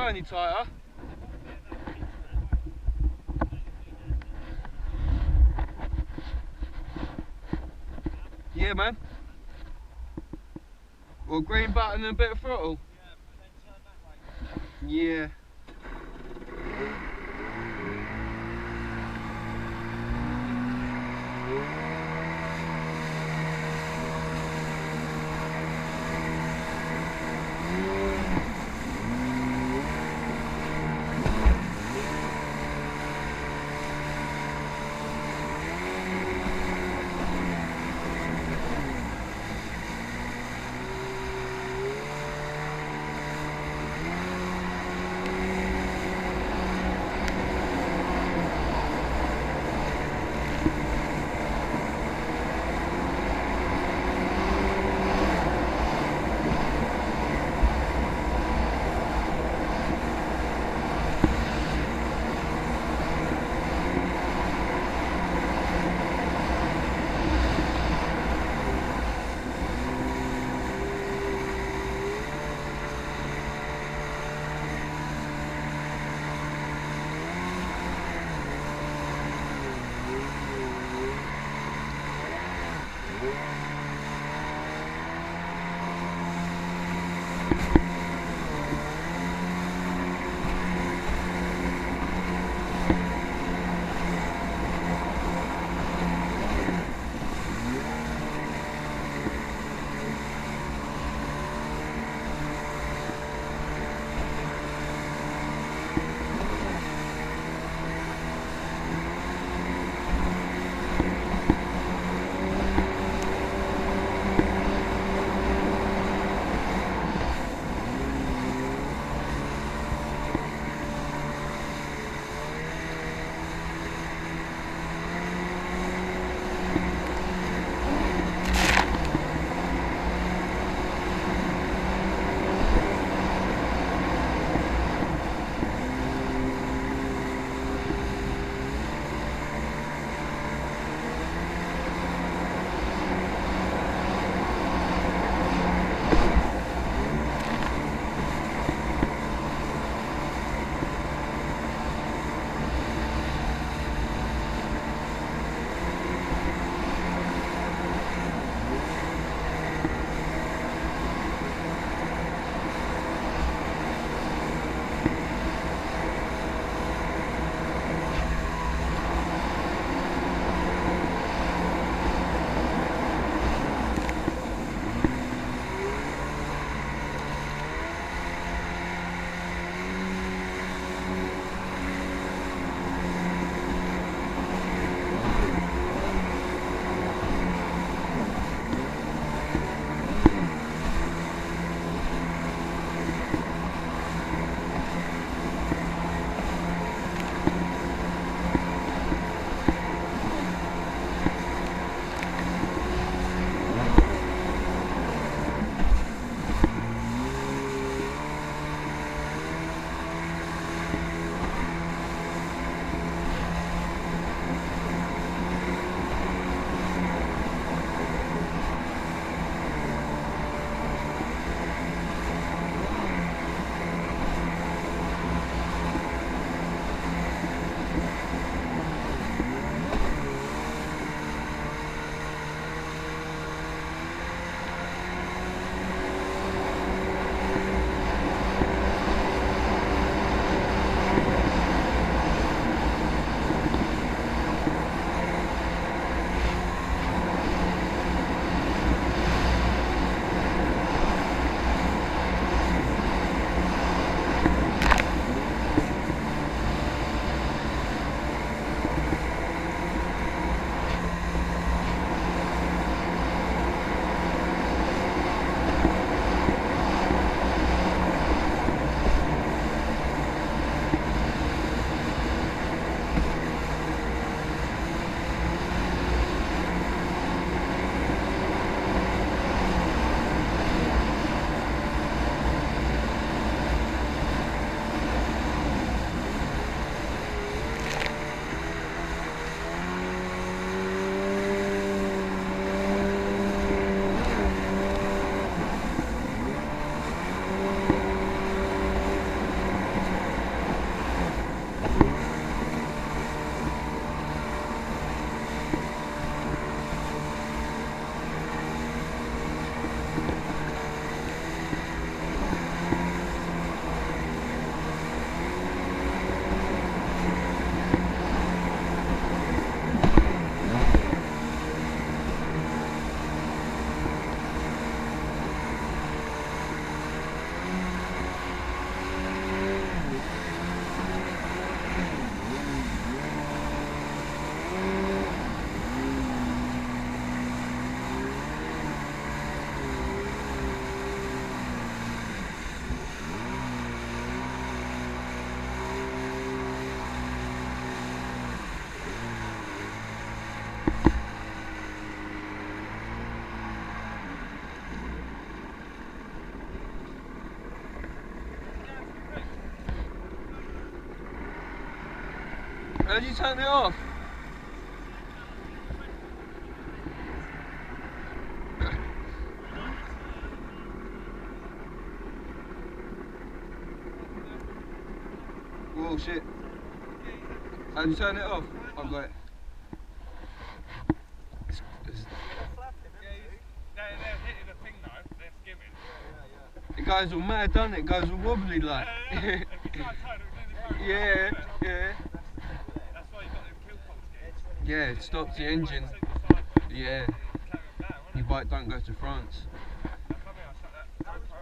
go any tighter. Yeah, man. Well, green button and a bit of throttle. Yeah. How did you turn it off? Whoa, shit. How did you turn it off? I've got it. They're hitting a thing though, they're skimming. It goes all mad, doesn't it? It goes all wobbly like. If you try to turn it, Yeah, yeah. that's why you've got them kill poles getting. Yeah, it stops the engine. Yeah. Your bike don't go to France. Come here, I'll shut that.